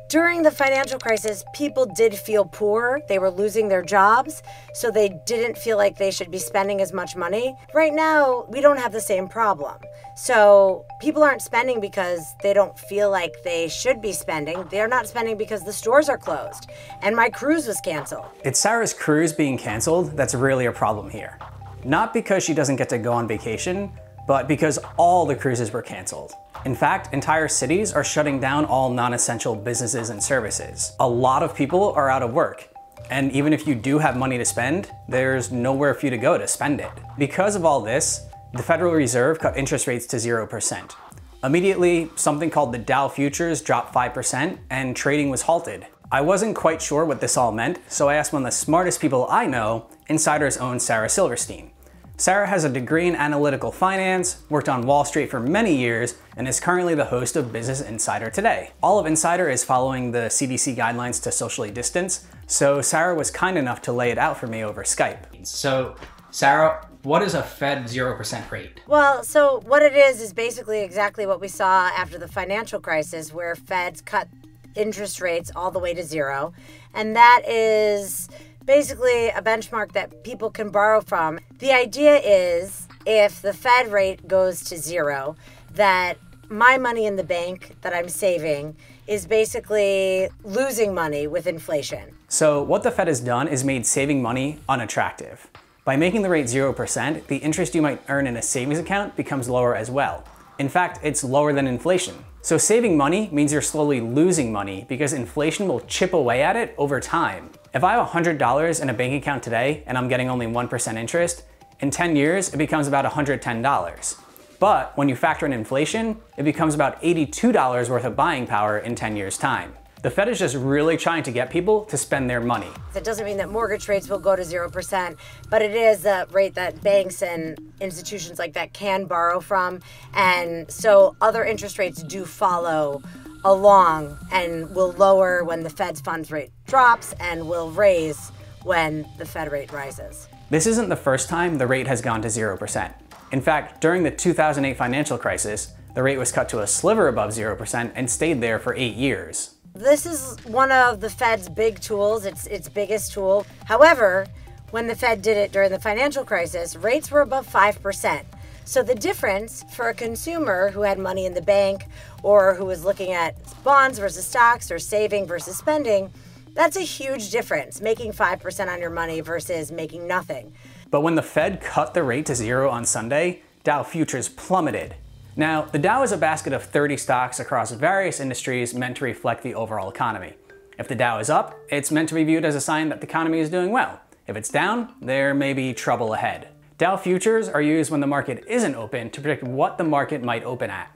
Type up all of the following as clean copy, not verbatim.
During the financial crisis, people did feel poor. They were losing their jobs, so they didn't feel like they should be spending as much money. Right now, we don't have the same problem. So people aren't spending because they don't feel like they should be spending. They're not spending because the stores are closed and my cruise was canceled. It's Sarah's cruise being canceled that's really a problem here. Not because she doesn't get to go on vacation, but because all the cruises were canceled. In fact, entire cities are shutting down all non-essential businesses and services. A lot of people are out of work. And even if you do have money to spend, there's nowhere for you to go to spend it. Because of all this, the Federal Reserve cut interest rates to 0%. Immediately, something called the Dow Futures dropped 5% and trading was halted. I wasn't quite sure what this all meant, so I asked one of the smartest people I know, Insider's own Sarah Silverstein. Sarah has a degree in analytical finance, worked on Wall Street for many years, and is currently the host of Business Insider Today. All of Insider is following the CDC guidelines to socially distance, so Sarah was kind enough to lay it out for me over Skype. So, Sarah, what is a Fed 0% rate? Well, so what it is basically exactly what we saw after the financial crisis, where Feds cut interest rates all the way to zero. And that is basically a benchmark that people can borrow from. The idea is if the Fed rate goes to zero, that my money in the bank that I'm saving is basically losing money with inflation. So what the Fed has done is made saving money unattractive. By making the rate 0%, the interest you might earn in a savings account becomes lower as well. In fact, it's lower than inflation. So saving money means you're slowly losing money because inflation will chip away at it over time. If I have $100 in a bank account today and I'm getting only 1% interest, in 10 years it becomes about $110. But when you factor in inflation, it becomes about $82 worth of buying power in 10 years' time. The Fed is just really trying to get people to spend their money. It doesn't mean that mortgage rates will go to 0%, but it is a rate that banks and institutions like that can borrow from. And so other interest rates do follow along and will lower when the Fed's funds rate drops and will raise when the Fed rate rises. This isn't the first time the rate has gone to 0%. In fact, during the 2008 financial crisis, the rate was cut to a sliver above 0% and stayed there for 8 years. This is one of the Fed's big tools, its biggest tool. However, when the Fed did it during the financial crisis, rates were above 5%. So the difference for a consumer who had money in the bank or who was looking at bonds versus stocks or saving versus spending, that's a huge difference, making 5% on your money versus making nothing. But when the Fed cut the rate to 0 on Sunday, Dow Futures plummeted. Now, the Dow is a basket of 30 stocks across various industries meant to reflect the overall economy. If the Dow is up, it's meant to be viewed as a sign that the economy is doing well. If it's down, there may be trouble ahead. Dow futures are used when the market isn't open to predict what the market might open at.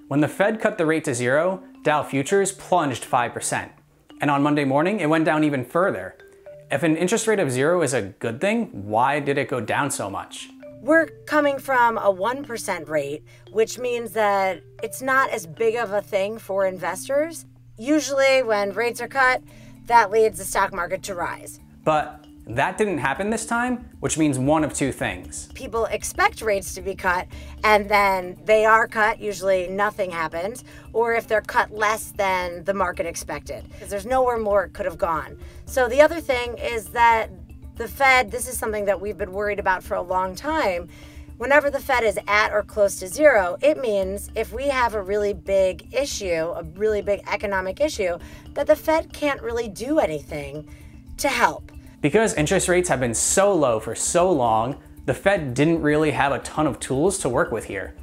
When the Fed cut the rate to 0, Dow futures plunged 5%. And on Monday morning, it went down even further. If an interest rate of 0 is a good thing, why did it go down so much? We're coming from a 1% rate, which means that it's not as big of a thing for investors. Usually when rates are cut, that leads the stock market to rise. But that didn't happen this time, which means one of two things. People expect rates to be cut, and then they are cut, usually nothing happens, or if they're cut less than the market expected, because there's nowhere more it could have gone. So the other thing is that the Fed, this is something that we've been worried about for a long time. Whenever the Fed is at or close to 0, it means if we have a really big issue, a really big economic issue, that the Fed can't really do anything to help. Because interest rates have been so low for so long, the Fed didn't really have a ton of tools to work with here.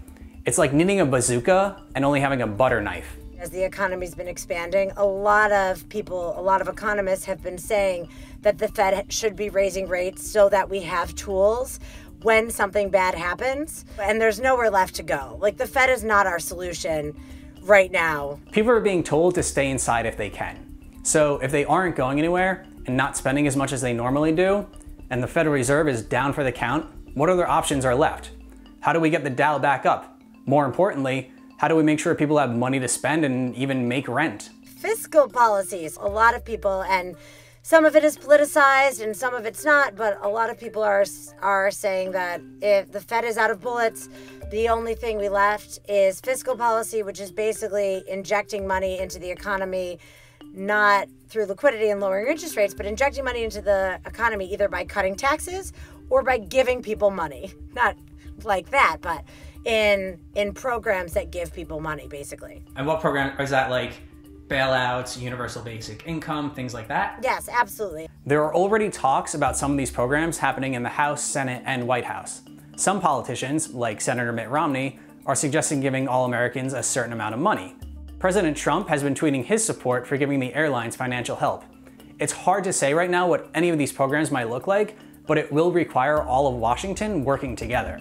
It's like needing a bazooka and only having a butter knife. As the economy's been expanding, a lot of people, a lot of economists have been saying that the Fed should be raising rates so that we have tools when something bad happens, and there's nowhere left to go. Like, the Fed is not our solution right now. People are being told to stay inside if they can. So if they aren't going anywhere and not spending as much as they normally do, and the Federal Reserve is down for the count, what other options are left? How do we get the Dow back up? More importantly, how do we make sure people have money to spend and even make rent? Fiscal policies. A lot of people, and some of it is politicized and some of it's not, but a lot of people are saying that if the Fed is out of bullets, the only thing we left is fiscal policy, which is basically injecting money into the economy, not through liquidity and lowering interest rates, but injecting money into the economy either by cutting taxes or by giving people money. Not like that, but in programs that give people money, basically. And what program is that, like bailouts, universal basic income, things like that? Yes, absolutely. There are already talks about some of these programs happening in the House, Senate, and White House. Some politicians, like Senator Mitt Romney, are suggesting giving all Americans a certain amount of money. President Trump has been tweeting his support for giving the airlines financial help. It's hard to say right now what any of these programs might look like, but it will require all of Washington working together.